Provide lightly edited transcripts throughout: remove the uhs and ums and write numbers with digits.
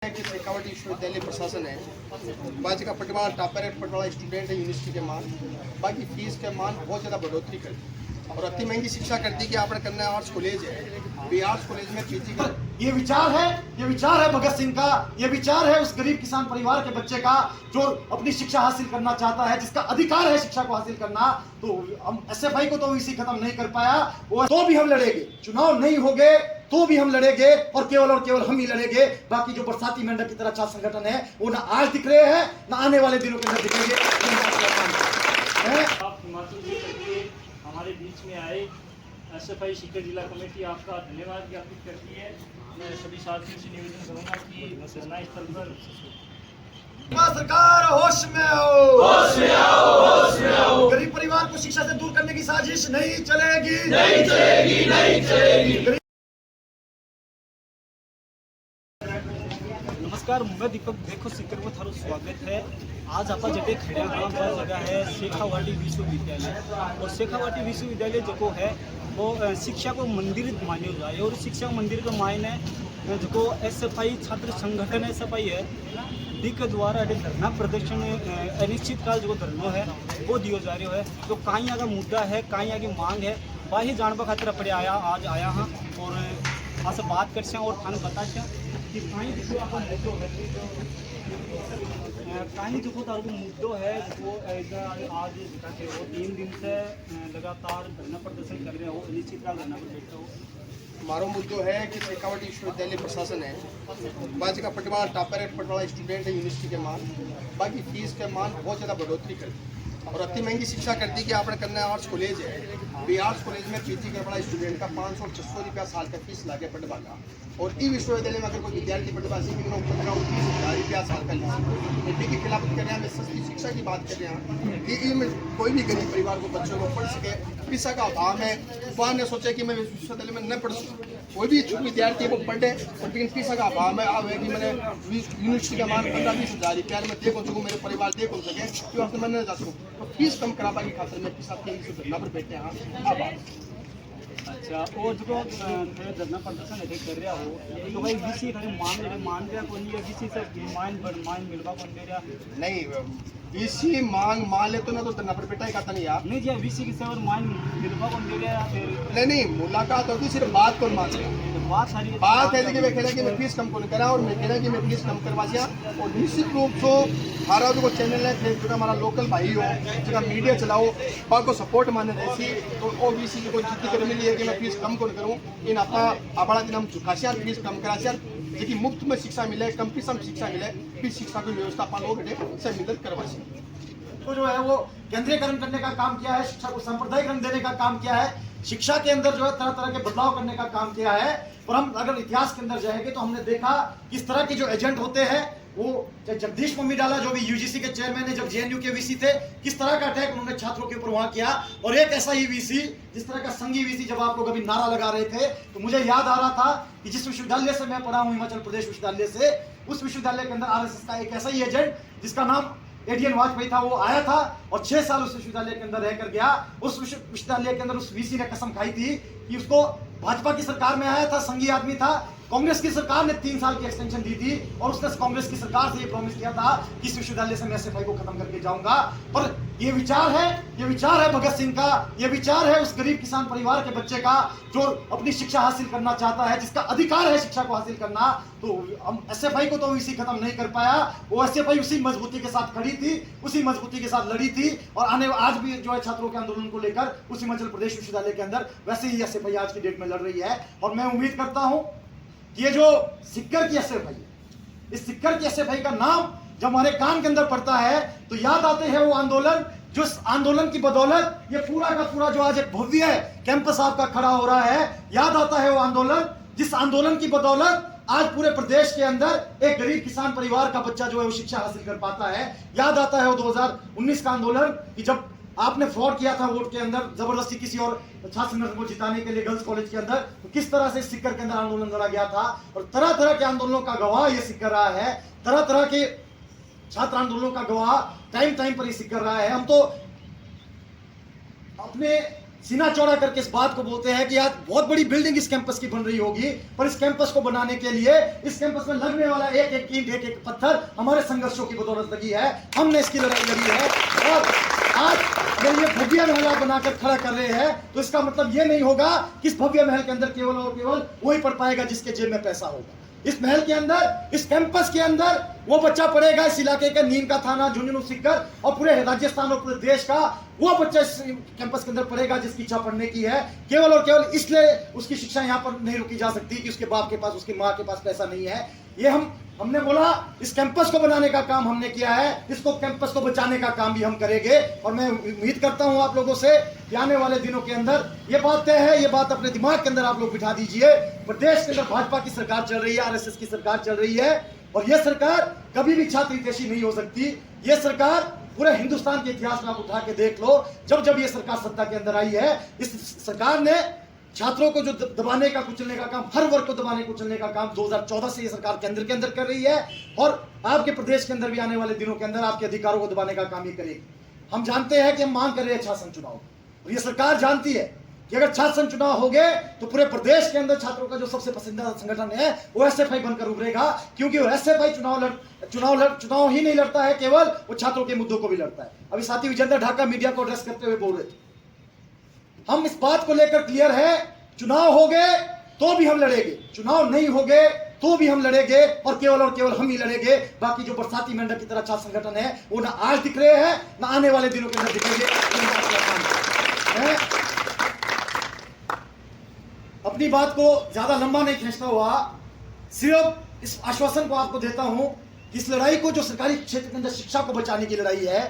कि शेखावटी विश्वविद्यालय प्रशासन है बाजी का पटवार टॉपर है, पटवाला स्टूडेंट है यूनिवर्सिटी के मान बाकी फीस के मान बहुत ज़्यादा बढ़ोतरी कर और अति महंगी शिक्षा कर दी कि आपने करना है आर्ट्स कॉलेज है भी आर्ट्स कॉलेज में पीजी कर ये विचार है भगत सिंह का, ये विचार है उस गरीब किसान परिवार के बच्चे का जो अपनी शिक्षा हासिल करना चाहता है, जिसका अधिकार है शिक्षा को हासिल करना। तो हम एसएफआई को तो इसी खत्म नहीं कर पाया, वो तो भी हम लड़ेंगे, चुनाव नहीं होंगे तो भी हम लड़ेंगे और केवल हम ही लड़ेंगे। बाकी जो बरसाती मेंढक की तरह छात्र संगठन है वो ना आज दिख रहे हैं ना आने वाले दिनों के अंदर दिखेंगे। आप हिमाचल जी करके हमारे बीच में आए, एसएफआई सीकर जिला कमेटी आपका धन्यवाद ज्ञापित करती है। मैं सभी साथियों से निवेदन करूंगा कि धरना स्थल पर सरकार होश में आओ, होश में आओ, होश में आओ। गरीब परिवार को शिक्षा से दूर करने की साजिश नहीं चलेगी, नहीं चलेगी, नहीं चलेगी। नमस्कार, मैं दीपक देखो सीकर में थारो स्वागत है। आज आप जटे खड़े हाँ जगह है शेखावाटी विश्वविद्यालय और शेखावाटी विश्वविद्यालय जो है वो शिक्षा को मंदिर मान्यो जाए और शिक्षा मंदिर का मायने जो एसएफआई छात्र संगठन एसएफआई है डी के द्वारा धरना प्रदर्शन अनिश्चितकाल जो धरना है वो दियो जा रहा है। तो कहीं आगे मुद्दा है, कहीं आगे मांग है, वही जानवा खातिर अपने आज आया हाँ और वहाँ से बात कर और थाने बता कि कहीं जो आप मुद्दों है कहीं जो तार को मुद्दों है वो आज वो 3 दिन से लगातार धरना प्रदर्शन कर रहे हो, अनिश्चितकाल धरना पर बैठे हो। हमारा मुद्दो है कि शेखावटी विश्वविद्यालय प्रशासन है बाजी का पटवार टॉपर है, पटवाला स्टूडेंट है यूनिवर्सिटी के मान बाकी फीस के मान बहुत ज़्यादा बढ़ोतरी कर और अति महंगी शिक्षा कर दी कि आपने करना है आर्ट्स कॉलेज है भी आर्ट्स कॉलेज में पीजी का बड़ा स्टूडेंट का 500 और 600 रुपया साल का फीस लागे पटवा का और ई विश्वविद्यालय में अगर कोई विद्यार्थी पटवा सीखे तो 15-20 रुपया साल का लीजिए। एपी की खिलाफत कर रहे हैं, सस्ती शिक्षा की बात कर रहे हैं कि में कोई भी गरीब परिवार को बच्चों को पढ़ सके। पैसा का अभाव है, वहाँ ने सोचा कि मैं विश्वविद्यालय में न पढ़ सकूँ, कोई भी इच्छुक विद्यार्थी वो पढ़े और लेकिन पैसा का अभाव है। अब है कि मैंने यूनिवर्सिटी का मान 15-20 हज़ार रुपया में दे सकूँ, मेरे परिवार दे सके कि वक्त मैं न जा सकूँ तो फीस कम करा पाएगी खातिर में पैसा धरना पर बैठे हैं। अब अच्छा, और जो धरना प्रदर्शन कर रहा हो तो भाई वीसी मान रहा कौन है, वीसी से मान मिलवा कौन दे रहा नहीं वीसी मांग मान ले तो ना तो धरना पर बैठा ही खाता नहीं यार नहीं जी, वीसी की सेवा मान मिलवा कौन दे रहा फिर नहीं मुलाकात होती सिर्फ बात कौन मान रहा बात सारी बात है कि मैं कह रहा कि मैं फीस कम कौन करा और मैं कह रहा कि मैं फीस कम करवा दिया और निश्चित रूप से हमारा जो चैनल है फिर जो हमारा लोकल भाई हो जो मीडिया चलाओ बात को सपोर्ट माने रहती तो ओ वीसी की कोई जितनी कर मिली है कि मैं फीस कम कौन करूँ इन अपना दिन हम चुकाशियार फीस कम करा जी मुफ्त में शिक्षा मिले, कम फीस में शिक्षा मिले, फिर शिक्षा की व्यवस्था अपन लोग से मदद करवा तो जो है वो केंद्रीकरण करने का काम किया है, शिक्षा को सांप्रदायिकरण देने का काम किया है, शिक्षा के अंदर जो है तरह तरह के बदलाव करने का काम किया है। और हम अगर इतिहास के अंदर जाएंगे तो हमने देखा किस तरह के जो एजेंट होते हैं वो जगदीश मुम्मीडाला जो भी यूजीसी के चेयरमैन है, जब जेएनयू के वीसी थे, किस तरह का अटैक उन्होंने छात्रों के ऊपर वहां किया। और एक ऐसा ही वीसी जिस तरह का संघी वीसी जब आप लोग अभी नारा लगा रहे थे तो मुझे याद आ रहा था कि जिस विश्वविद्यालय से मैं पढ़ा हूं हिमाचल प्रदेश विश्वविद्यालय से, उस विश्वविद्यालय के अंदर आरएसएस का एक ऐसा ही एजेंट जिसका नाम एडीएन वाजपेयी था, वो आया था और 6 साल उस विश्वविद्यालय के अंदर रहकर गया। उस विश्वविद्यालय के अंदर उस वीसी ने कसम खाई थी कि उसको भाजपा की सरकार में आया था, संघी आदमी था, कांग्रेस की सरकार ने 3 साल की एक्सटेंशन दी थी और उसने कांग्रेस की सरकार से ये प्रॉमिस किया था कि इस विश्वविद्यालय से मैं एसएफआई को खत्म करके जाऊंगा। पर ये विचार है भगत सिंह का, ये विचार है उस गरीब किसान परिवार के बच्चे का जो अपनी शिक्षा हासिल करना चाहता है, जिसका अधिकार है शिक्षा को हासिल करना। तो हम एसएफआई को तो इसी खत्म नहीं कर पाया, वो एसएफआई उसी मजबूती के साथ खड़ी थी, उसी मजबूती के साथ लड़ी थी और आज भी जो है छात्रों के आंदोलन को लेकर उस हिमाचल प्रदेश विश्वविद्यालय के अंदर वैसे ही एसएफआई आज की डेट में लड़ रही है। और मैं उम्मीद करता हूं कि ये जो सिक्कर की एसएफआई है, इस सिक्कर की एसएफआई का नाम जब हमारे कान के अंदर पड़ता है तो याद आते हैं वो आंदोलन, जो आंदोलन की बदौलत ये पूरा का पूरा जो आज एक भव्य कैंपस आपका खड़ा हो रहा है, याद आता है वो आंदोलन जिस आंदोलन की बदौलत आज पूरे प्रदेश के अंदर एक गरीब किसान परिवार का बच्चा जो है वो शिक्षा हासिल कर पाता है। याद आता है वो 2019 का आंदोलन कि जब आपने फ्रॉड किया था वोट के अंदर, जबरदस्ती किसी और छात्र संगठन को जिताने के लिए गर्ल्स कॉलेज के अंदर, तो किस तरह से सिक्कर के अंदर आंदोलन लड़ा गया था। और तरह तरह के आंदोलनों का गवाह ये सिक्कर रहा है, तरह तरह के छात्र आंदोलनों का गवाह टाइम पर ये सिक्कर रहा है। हम तो अपने सीना चौड़ा करके इस बात को बोलते हैं कि आज बहुत बड़ी बिल्डिंग इस कैंपस की बन रही होगी, पर इस कैंपस को बनाने के लिए इस कैंपस में लगने वाला एक एक ईंट, एक एक पत्थर हमारे संघर्षों की बदौलत लगी है। हमने इसकी लड़ाई लड़ी है। और आज अगर ये भव्य महल आप बनाकर खड़ा कर रहे हैं तो इसका मतलब ये नहीं होगा कि इस भव्य महल के अंदर केवल और केवल वही पढ़ पाएगा जिसके जेब में पैसा होगा। इस महल के अंदर, इस कैंपस के अंदर वो बच्चा पढ़ेगा इस इलाके का, नीम का थाना, झुंझुनू, सीकर और पूरे राजस्थान और पूरे देश का वो बच्चा इस कैंपस के अंदर पढ़ेगा जिसकी इच्छा पढ़ने की है। केवल और केवल इसलिए उसकी शिक्षा यहाँ पर नहीं रुकी जा सकती कि उसके बाप के पास, उसकी माँ के पास पैसा नहीं है। ये हमने बोला इस कैंपस को बनाने का काम हमने किया है, इसको कैंपस को बचाने का काम भी हम करेंगे। और मैं उम्मीद करता हूं आप लोगों से कि आने वाले दिनों के अंदर ये बात तय है, ये बात अपने दिमाग के अंदर आप लोग बिठा दीजिए। प्रदेश के अंदर भाजपा की सरकार चल रही है, आरएसएस की सरकार चल रही है और ये सरकार कभी भी छात्र हितैषी नहीं हो सकती। ये सरकार पूरे हिंदुस्तान के इतिहास में आप उठा के देख लो, जब जब ये सरकार सत्ता के अंदर आई है, इस सरकार ने छात्रों को जो दबाने का, कुचलने का काम, हर वर्ग को दबाने कुचलने का काम 2014 से ये सरकार केंद्र के अंदर कर रही है और आपके प्रदेश के अंदर भी आने वाले दिनों के अंदर आपके अधिकारों को दबाने का काम ये करेगी। हम जानते हैं कि हम मांग कर रहे हैं छात्र संघ चुनाव और ये सरकार जानती है कि अगर छात्र संघ चुनाव हो गए तो पूरे प्रदेश के अंदर छात्रों का जो सबसे पसंदीदा संगठन है वो एसएफआई बनकर उभरेगा, क्योंकि वो एसएफआई चुनाव ही नहीं लड़ता है, केवल वो छात्रों के मुद्दों को भी लड़ता है। अभी साथी विजेंद्र ढाका मीडिया को एड्रेस करते हुए बोल रहे थे, हम इस बात को लेकर क्लियर है, चुनाव हो गए तो भी हम लड़ेंगे, चुनाव नहीं हो गए तो भी हम लड़ेंगे और केवल हम ही लड़ेंगे। बाकी जो बरसाती मेंढक की तरह छात्र संगठन है वो ना आज दिख रहे हैं ना आने वाले दिनों के अंदर दिखेंगे। मैं अपनी बात को ज्यादा लंबा नहीं खींचता हुआ, सिर्फ इस आश्वासन को आपको देता हूं कि इस लड़ाई को, जो सरकारी क्षेत्र के अंदर शिक्षा को बचाने की लड़ाई है,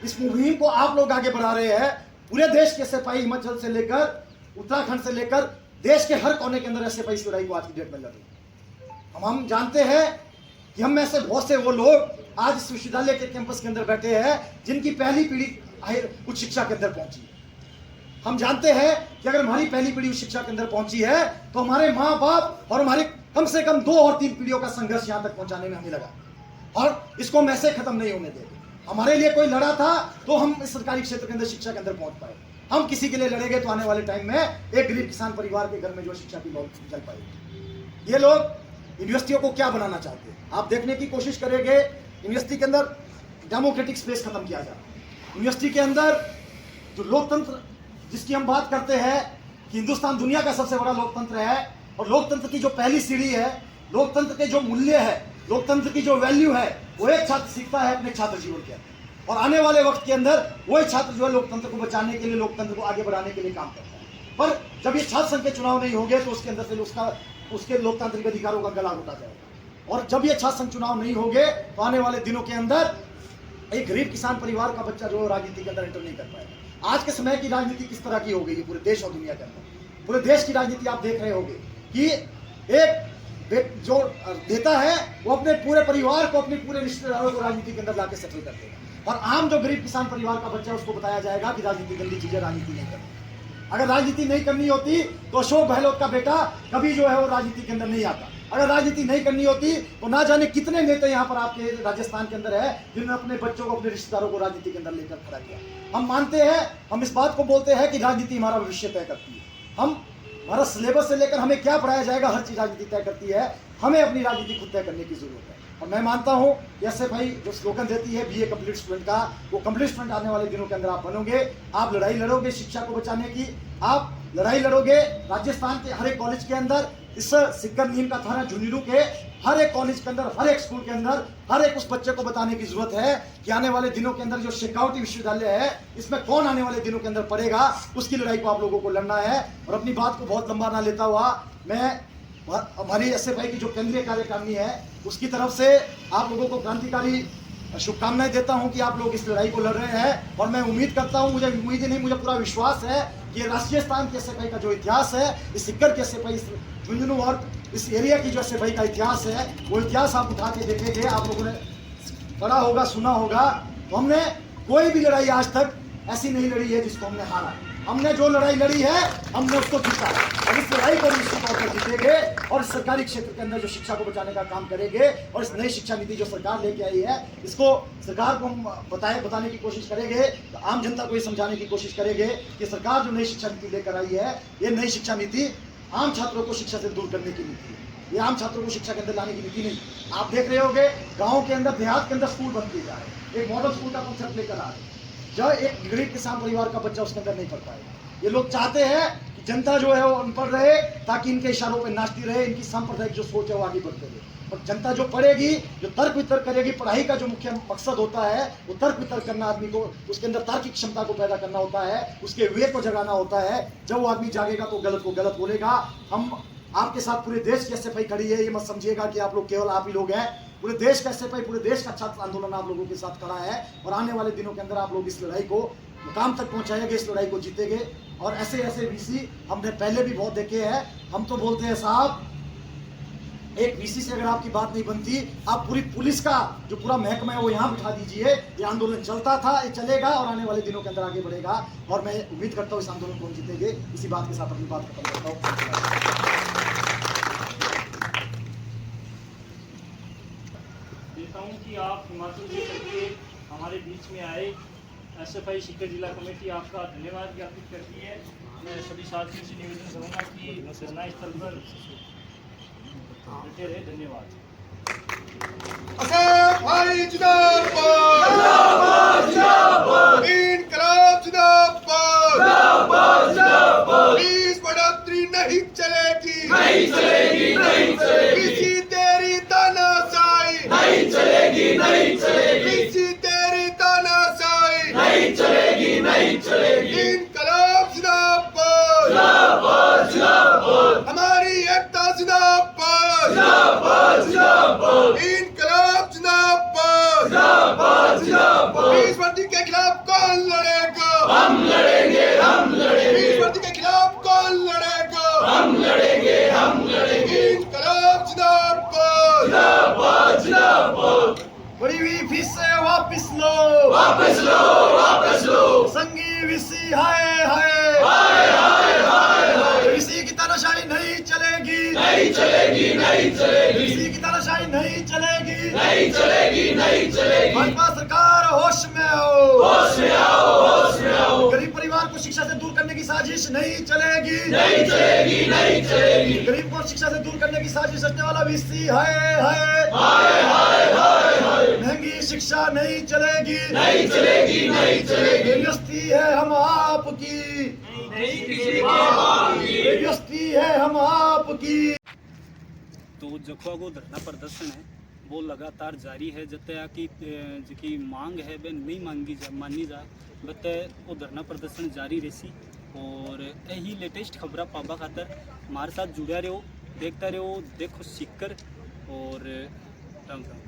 इस मुहिम को आप लोग आगे बढ़ा रहे हैं। पूरे देश के एसएफआई, हिमाचल से लेकर उत्तराखंड से लेकर देश के हर कोने के अंदर एसएफआई इस लड़ाई को आज की डेट में लड़ रहे हैं। हम जानते हैं कि हम में से बहुत से वो लोग आज इस विश्वविद्यालय के कैंपस के अंदर बैठे हैं जिनकी पहली पीढ़ी उच्च शिक्षा के अंदर पहुंची है। हम जानते हैं कि अगर हमारी पहली पीढ़ी उच्च शिक्षा के अंदर पहुंची है तो हमारे माँ बाप और हमारे कम से कम 2 और 3 पीढ़ियों का संघर्ष यहाँ तक पहुंचाने में हमें लगा और इसको हम ऐसे खत्म नहीं होने देंगे। हमारे लिए कोई लड़ा था तो हम इस सरकारी क्षेत्र के अंदर शिक्षा के अंदर पहुंच पाए। हम किसी के लिए लड़ेंगे तो आने वाले टाइम में एक गरीब किसान परिवार के घर में जो शिक्षा की लौट चल पाएगी। ये लोग यूनिवर्सिटियों को क्या बनाना चाहते हैं, आप देखने की कोशिश करेंगे। यूनिवर्सिटी के अंदर डेमोक्रेटिक स्पेस खत्म किया जा रहा है। यूनिवर्सिटी के अंदर जो लोकतंत्र जिसकी हम बात करते हैं कि हिंदुस्तान दुनिया का सबसे बड़ा लोकतंत्र है और लोकतंत्र की जो पहली सीढ़ी है, लोकतंत्र के जो मूल्य है, लोकतंत्र की जो वैल्यू है, वो एक छात्र सीखता है अपने छात्र जीवन के अंदर। और आने वाले वक्त के अंदर वही छात्र जो है लोकतंत्र को बचाने के लिए, लोकतंत्र को आगे बढ़ाने के लिए काम करता है। पर जब ये छात्र संघ के चुनाव नहीं होंगे तो उसके अंदर से उसके लोकतांत्रिक अधिकारों का गला घोटा जाएगा। और जब ये छात्र संघ चुनाव नहीं होंगे तो आने वाले दिनों के अंदर एक गरीब किसान परिवार का बच्चा जो राजनीति के अंदर एंटर नहीं कर पाएगा। आज के समय की राजनीति किस तरह की हो गई है पूरे देश और दुनिया के अंदर। पूरे देश की राजनीति आप देख रहे होंगे कि एक जो देता है वो अपने पूरे परिवार को, अपने पूरे रिश्तेदारों को राजनीति के अंदर लाके सेटल कर देगा और आम जो गरीब किसान परिवार का बच्चा उसको बताया जाएगा कि राजनीति गंदी चीज है, राजनीति नहीं करनी। अगर राजनीति नहीं करनी होती तो अशोक गहलोत का बेटा कभी जो है वो राजनीति के अंदर नहीं आता। अगर राजनीति नहीं करनी होती तो ना जाने कितने नेता यहाँ पर आपके राजस्थान के अंदर है जिन्होंने अपने बच्चों को, अपने रिश्तेदारों को राजनीति के अंदर लेकर खड़ा किया। हम मानते हैं, हम इस बात को बोलते हैं कि राजनीति हमारा भविष्य तय करती है। हमारा सिलेबस से लेकर हमें क्या पढ़ाया जाएगा हर चीज राजनीति तय करती है। हमें अपनी राजनीति खुद तय करने की जरूरत है। और मैं मानता हूं एसएफआई जो स्लोगन देती है बीए कंप्लीट स्टूडेंट का, वो कंप्लीट स्टूडेंट आने वाले दिनों के अंदर आप बनोगे। आप लड़ाई लड़ोगे शिक्षा को बचाने की, आप लड़ाई लड़ोगे राजस्थान के हर एक कॉलेज के अंदर, इस सिक्कर नीम का थाना झुंझुनू के हर एक कॉलेज के अंदर, हर एक स्कूल के अंदर, हर एक उस बच्चे को बताने की जरूरत है कि आने वाले दिनों के अंदर जो शेखावटी विश्वविद्यालय है इसमें कौन आने वाले दिनों के अंदर पढ़ेगा, उसकी लड़ाई को आप लोगों को लड़ना है। और अपनी बात को बहुत लंबा ना लेता हुआ मैं हमारी एसएफआई की जो केंद्रीय कार्यकारिणी है उसकी तरफ से आप लोगों को क्रांतिकारी शुभकामनाएं देता हूं कि आप लोग इस लड़ाई को लड़ रहे हैं। और मैं उम्मीद करता हूं, मुझे उम्मीद ही नहीं, मुझे पूरा विश्वास है कि राष्ट्रीय स्थान के एसएफआई का जो इतिहास है, इस सिक्कर के एसएफआई, इस झुंझुनू और इस एरिया की जो एसएफआई का इतिहास है, वो इतिहास आप उठा के देखेंगे, आप लोगों ने पढ़ा होगा, सुना होगा। तो हमने कोई भी लड़ाई आज तक ऐसी नहीं लड़ी है जिसको हमने हारा। हमने जो लड़ाई लड़ी है हमने उसको जीता है, और इस लड़ाई को निश्चित तौर पर जीतेंगे और इस सरकारी क्षेत्र के अंदर जो शिक्षा को बचाने का काम करेंगे और इस नई शिक्षा नीति जो सरकार लेके आई है इसको सरकार को हम बताने की कोशिश करेंगे, आम जनता को ये समझाने की कोशिश करेंगे कि सरकार जो नई शिक्षा नीति लेकर आई है ये नई शिक्षा नीति आम छात्रों को शिक्षा से दूर करने की नीति है, ये आम छात्रों को शिक्षा के अंदर लाने की नीति नहीं। आप देख रहे होंगे गाँव के अंदर देहात के अंदर स्कूल बंद किए जा रहे हैं, एक मॉडल स्कूल का कॉन्सेप्ट लेकर आ रहे हैं, जो एक गरीब किसान परिवार का बच्चा उसके अंदर नहीं पढ़ पाएगा। ये लोग चाहते हैं कि जनता जो है वो अनपढ़ रहे ताकि इनके इशारों पे नाचती रहे, इनकी सांप्रदायिक जो सोच है वो आगे बढ़ते रहे। और जनता जो पढ़ेगी, जो तर्क वितर्क करेगी, पढ़ाई का जो मुख्य मकसद होता है वो तर्क वितर्क करना, आदमी को उसके अंदर तार्किक क्षमता को पैदा करना होता है, उसके विवेक को जगाना होता है। जब वो आदमी जागेगा तो गलत को गलत बोलेगा। हम आपके साथ पूरे देश की एसएफआई खड़ी है, ये मत समझिएगा कि आप लोग केवल आप ही लोग हैं, पूरे देश का एसएफआई, पूरे देश का छात्र आंदोलन आप लोगों के साथ खड़ा है और आने वाले दिनों के अंदर आप लोग इस लड़ाई को मुकाम तक पहुंचाएंगे, इस लड़ाई को जीतेंगे। और ऐसे ऐसे वीसी हमने पहले भी बहुत देखे हैं। हम तो बोलते हैं साहब, एक वीसी से अगर आपकी बात नहीं बनती, आप पूरी पुलिस का जो पूरा महकमा है वो यहाँ बिठा दीजिए। ये आंदोलन चलता था, ये चलेगा और आने वाले दिनों के अंदर आगे बढ़ेगा और मैं उम्मीद करता हूँ इस आंदोलन को हम जीतेंगे। इसी बात के साथ अपनी बात खत्म करता हूँ। देता हूँ कि आप हिमाचल से करके हमारे बीच में आए। एसएफआई सीकर जिला कमेटी आपका धन्यवाद ज्ञापित करती है। मैं सभी साथियों से निवेदन करूँगा कि धरना स्थल पर डटे रहे। धन्यवाद। एसएफआई जिंदाबाद, इनकलाब जिंदाबाद, फीस बढ़ोतरी नहीं चलेगी, किसी तेरी तानाशाही नहीं चलेगी, किसी तेरी तानाशाही नहीं चलेगी, इनकलाब जिंदाबाद, हमारी एकता जिंदाबाद, इनकलाब जिंदाबाद, फीस बढ़ोतरी के खिलाफ कौन लड़ेगा? हम लड़ेंगे, फीस बढ़ोतरी के खिलाफ कौन लड़ेगा? हम लड़ेंगे, इनकलाब जिंदाबाद, बड़ी हुई फीस से वापस लो, संगी वीसी हाय हाय, वीसी की तानाशाही नहीं चलेगी, वीसी की तानाशाही नहीं चलेगी, भाजपा सरकार होश में आओ, गरीब परिवार को शिक्षा से दूर करने की साजिश नहीं चलेगी, गरीब को शिक्षा से दूर करने की साजिश रचने वाला वीसी हाय, महंगी शिक्षा नहीं चलेगी, बेइज्जती है हम आपकी, बेइज्जती है हम आपकी। तो जखवा को धरना प्रदर्शन है वो लगातार जारी है। जतया की मांग है वह नहीं मानी जाए बते वो धरना प्रदर्शन जारी रहसी। और यही लेटेस्ट खबर पाबा खातर हमारे साथ जुड़ा रहो, देखता रहो देखो सीकर और राम राम।